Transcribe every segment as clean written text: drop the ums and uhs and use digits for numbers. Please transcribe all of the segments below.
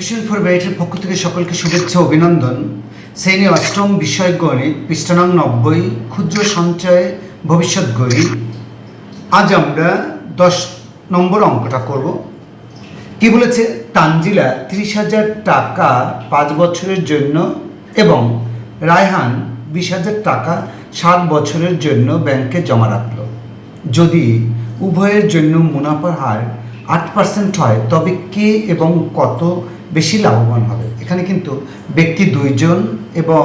Education for ব্রাইটের পক্ষ থেকে সকলকে শুভেচ্ছা অভিনন্দন। শ্রেণী অষ্টম বিষয় গণিত, পৃষ্ঠা নং 90, ক্ষুদ্র সঞ্চয় ভবিষ্যৎ গড়ি। আজ আমরা 10 নম্বর অঙ্কটা করব। কি বলেছে? তানজিলা 30,000 টাকা 5 বছরের জন্য এবং রায়হান 20,000 টাকা 7 বছরের জন্য ব্যাংকে জমা রাখল। যদি উভয়ের জন্য মুনাফার হার 8% হয় তবে কে এবং কত বেশি লাভবান হবে? এখানে কিন্তু ব্যক্তি দুইজন এবং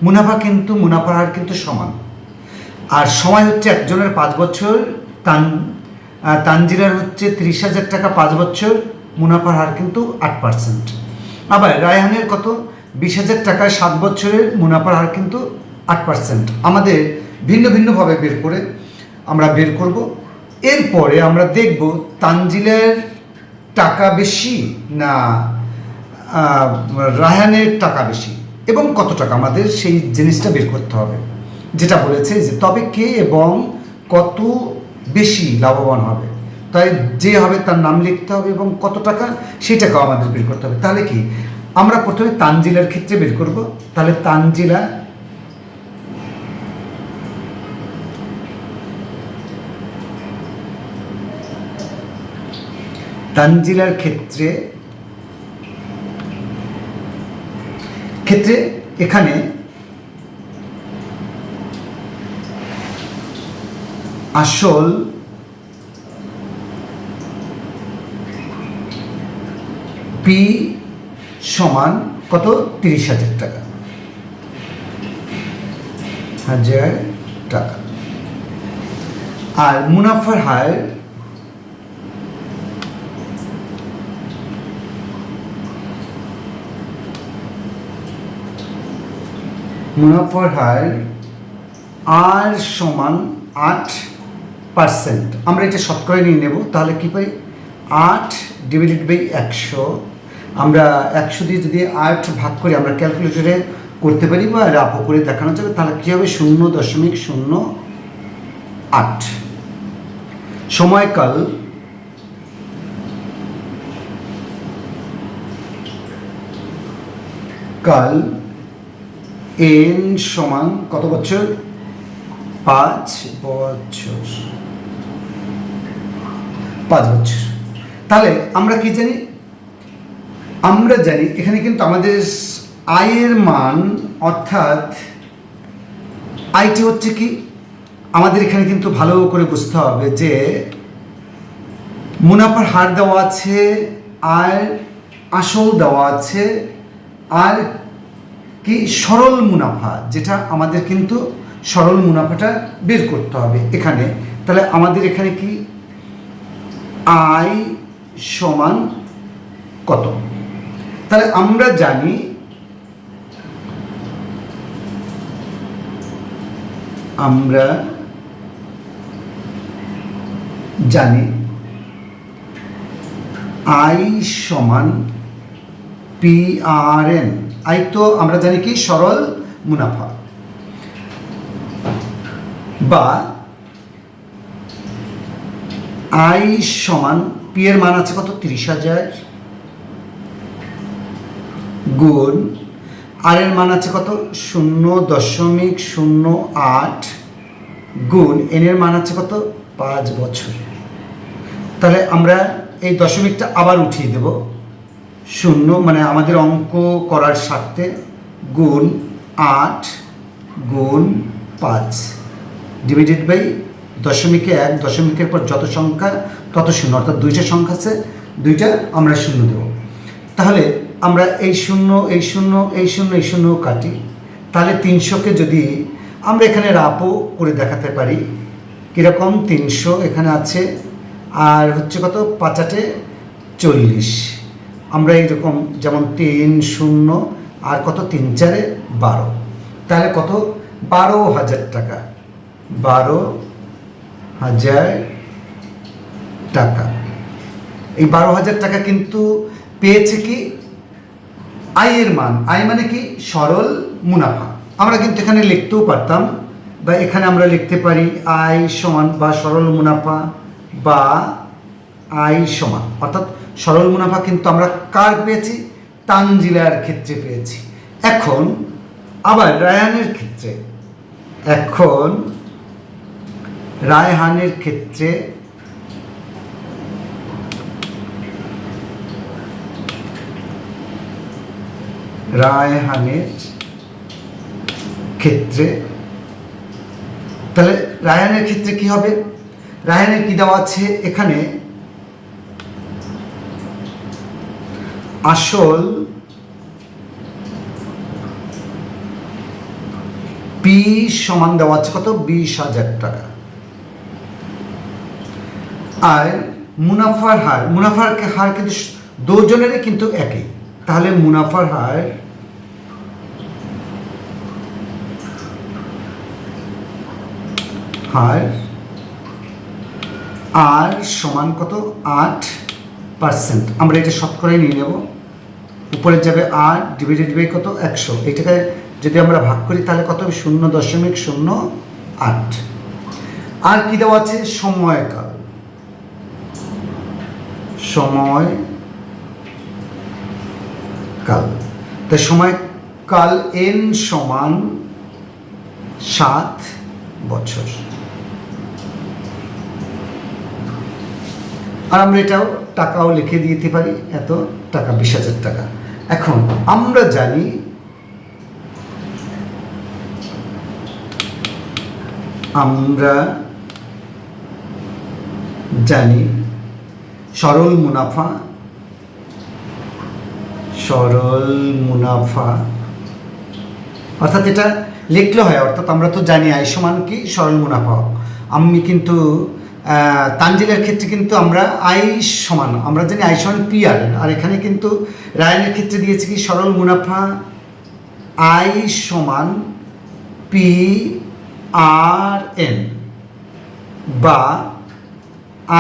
মুনাফার হার কিন্তু সমান। আর সময় হচ্ছে একজনের 5 বছর, তানজিলার হচ্ছে 30,000 টাকা 5 বছর, মুনাফার হার কিন্তু 8%। আবার রায়হানের কত? 20,000 টাকায় 7 বছরের, মুনাফার হার কিন্তু 8%। আমাদের ভিন্ন ভিন্নভাবে আমরা বের করব। এরপরে আমরা দেখব তানজিলার টাকা বেশি না রায়হানের টাকা বেশি এবং কত টাকা, আমাদের সেই জিনিসটা বের করতে হবে। যেটা বলেছে যে তবে কে এবং কত বেশি লাভবান হবে, তাই যে হবে তার নাম লিখতে হবে এবং কত টাকা সেই টাকাও আমাদের বের করতে হবে। তাহলে কি আমরা প্রথমে তানজিলার ক্ষেত্রে বের করব। তাহলে তানজিলার ক্ষেত্রে এখানে আসল পি সমান কত? 30,000 টাকা, আর মুনাফার হার আর সমান 8%। আমরা এটা শতকরা নিয়ে নেব। তাহলে কি পাই? 8/100। আমরা 100 দিয়ে যদি 8 ভাগ করি, আমরা ক্যালকুলেটরে করতে পারি বা রাপও করে দেখানো যাবে। তাহলে কী হবে? 0.08। সময়কাল n সমান কত বছর? 5 বছর। তাহলে আমরা কি জানি? আমরা জানি এখানে কিন্তু আমাদের আয়ের মান, অর্থাৎ আয়টি হচ্ছে কি, আমাদের এখানে কিন্তু ভালো করে বুঝতে হবে যে মুনাফার হার দেওয়া আছে, আর আসল দেওয়া আছে, আর কি সরল মুনাফা, যেটা আমাদের কিন্তু সরল মুনাফাটা বের করতে হবে এখানে। তাহলে আমাদের এখানে কি আয় সমান কত? তাহলে আমরা জানি আয় সমান PRN। আই তো আমরা জানি কি সরল মুনাফা, বা আই সমান পি এর মান আছে কত? 30,000 গুণ আর এর মান আছে কত? 0.08 গুণ এন এর মান আছে কত? 5 বছর। তাহলে আমরা এই দশমিকটা আবার উঠিয়ে দেব। 0 মানে আমাদের অঙ্ক করার স্বার্থে, গুণ 8 গুণ 5 ডিভাইডেড বাই দশমিকে 1। দশমিকের পর যত সংখ্যা তত শূন্য, অর্থাৎ 2টা সংখ্যা আছে, 2টা আমরা 0 দেব। তাহলে আমরা এই 0 কাটি। তাহলে 300কে যদি আমরা এখানে রাপও করে দেখাতে পারি, কীরকম? 300 এখানে আছে, আর হচ্ছে কত? 5 40। আমরা এইরকম যেমন 3 আর কত? 3 4 12। তাহলে কত? 12,000 টাকা। 12,000 টাকা। এই 12,000 টাকা কিন্তু পেয়েছে কি? আয়ের মান। আয় মানে কি? সরল মুনাফা। আমরা কিন্তু এখানে লিখতেও পারতাম, বা এখানে আমরা লিখতে পারি আয় সমান বা সরল মুনাফা বা আয় সমান, অর্থাৎ সরল মুনাফা কিন্তু আমরা কার পেয়েছি? তানজিলার ক্ষেত্রে পেয়েছি। এখন আবার রায়হানের ক্ষেত্রে, এখন রায়হানের ক্ষেত্রে তাহলে রায়হানের ক্ষেত্রে কি হবে? রায়হানের কি দেওয়া আছে এখানে? আসল পি সমান দেওয়া আছে কত? 20,000 টাকা। আর মুনাফার হার কিন্তু দুজনেরই কিন্তু একই। তাহলে মুনাফার হার আর সমান কত? 8%। আমরা এটা শতকরাই নিয়ে নেব। উপরে যাবে 8 ডিভাইডেড বাই কত? 100। এটাকে যদি আমরা ভাগ করি তাহলে কত হবে? 0.08। আর কি দেওয়া আছে? সময়কাল। তাই সময়কাল n সমান 7 বছর। আর আমরা এটাও টাকাও লিখে দিতে পারি, এত টাকা 20,000 টাকা। এখন আমরা জানি সরল মুনাফা অর্থাৎ এটা লিখলে হয়, অর্থাৎ আমরা তো জানি আয় সমান কি? সরল মুনাফা। আমি কিন্তু তানজিলের ক্ষেত্রে কিন্তু আমরা আয় সমান, আমরা জানি আয় সমান পি আর এন। আর এখানে কিন্তু রায়হানের ক্ষেত্রে দিয়েছে কি? সরল মুনাফা আয় সমান পি আর এন, বা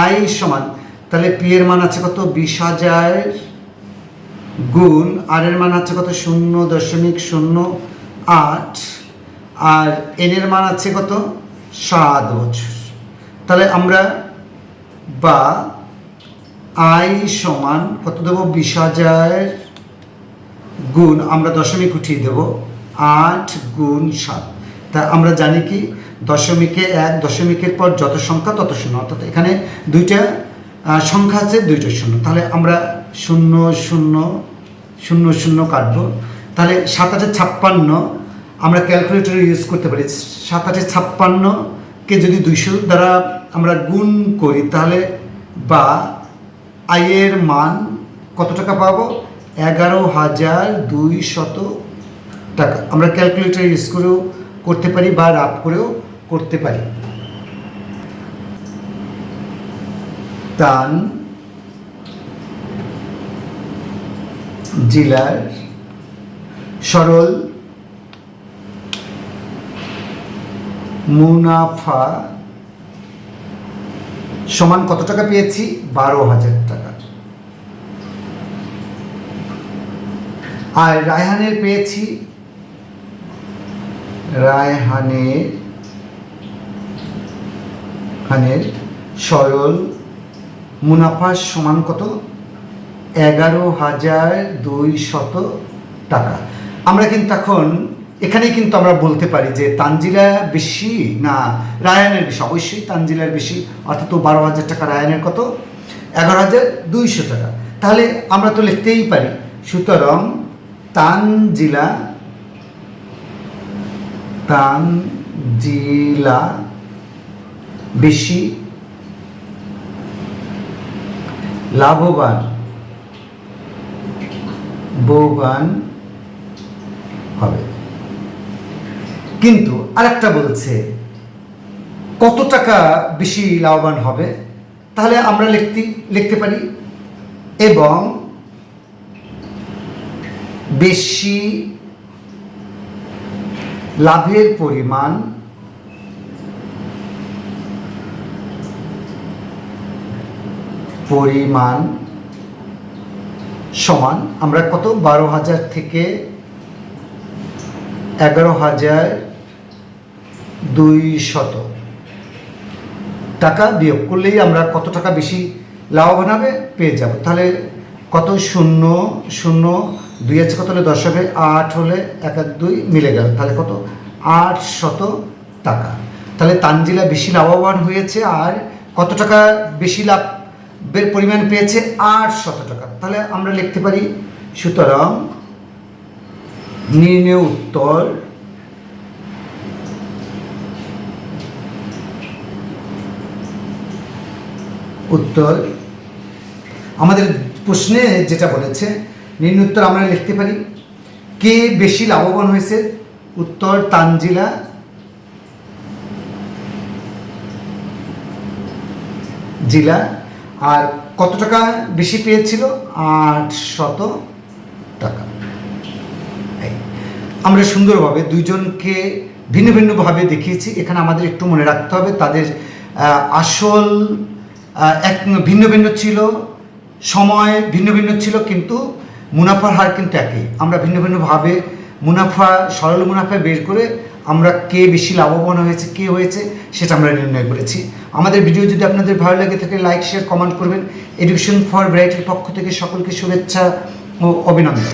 আয় সমান, তাহলে পি এর মান আছে কত? 20,000 গুণ আর এর মান আছে কত? 0.08। আর এন এর মান আছে কত? 7 বছর। তাহলে আমরা বা আই সমান কত দেবো? 20,000 গুণ, আমরা দশমিক উঠিয়ে দেব, 8 গুণ 7। তা আমরা জানি কি? দশমিকে 1, দশমিকের পর যত সংখ্যা তত শূন্য, অর্থাৎ এখানে দুইটা সংখ্যা আছে, দুইটা শূন্য। তাহলে আমরা 0 0 0 0 কাটবো। তাহলে 7 8 56 আমরা ক্যালকুলেটর ইউজ করতে পারি। 7 8 56কে যদি 200 দ্বারা আমরা গুণ করি তাহলে বা আয়ের মান কত টাকা পাবো? 11,200 টাকা। আমরা ক্যালকুলেটর ইউজ করেও করতে পারি বা রাফ করেও করতে পারি। তানজিলার সরল মুনাফা সমান কত টাকা পেয়েছি? 12,000 টাকা। আর রায়হানের পেয়েছি, রায়হানের সরল মুনাফা সমান কত? 11,200 টাকা। আমরা কিন্তু এখন এখানে কিন্তু আমরা বলতে পারি যে তানজিলা বেশি না রায়হানের বেশি? অবশ্যই তানজিলার বেশি, অর্থাৎ 12,000 টাকা। রায়হানের কত? 11,200 টাকা। তাহলে আমরা তো লিখতেই পারি, সুতরাং তানজিলা বেশি লাভবান হবে। কিন্তু আরেকটা বলছে কত টাকা বেশি লাভবান হবে? তাহলে আমরা লিখতে পারি এবং বেশি লাভের পরিমাণ সমান আমরা কত? 12,000 থেকে 11,200 টাকা বিয়োগ করলেই আমরা কত টাকা বেশি লাভবান হবে পেয়ে যাব। তাহলে কত? 0 0 2 আছে কত হলে 10 হবে, 8 হলে 1 আর 2 মিলে গেল, তাহলে কত 800 টাকা। তাহলে তানজিলা বেশি লাভবান হয়েছে আর কত টাকা বেশি লাভের পরিমাণ পেয়েছে, 800 টাকা। তাহলে আমরা লিখতে পারি সুতরাং নির্ণয় উত্তর আমাদের প্রশ্নে যেটা বলেছে নির্ণয় উত্তর আমরা লিখতে পারি কে বেশি লাভবান হয়েছে, উত্তর তানজিলা জিলা। আর কত টাকা বেশি পেয়েছিল, 800 টাকা। আমরা সুন্দরভাবে দুইজনকে ভিন্ন ভিন্নভাবে দেখিয়েছি। এখানে আমাদের একটু মনে রাখতে হবে তাদের আসল এক ভিন্ন ভিন্ন ছিল, সময় ভিন্ন ভিন্ন ছিল, কিন্তু মুনাফার হার কিন্তু একই। আমরা ভিন্ন ভিন্নভাবে সরল মুনাফা বের করে আমরা কে বেশি লাভবান হয়েছে, কে হয়েছে সেটা আমরা নির্ণয় করেছি। আমাদের ভিডিও যদি আপনাদের ভালো লাগে থাকে লাইক শেয়ার কমেন্ট করবেন। এডুকেশন ফর ভ্যারাইটির পক্ষ থেকে সকলকে শুভেচ্ছা ও অভিনন্দন।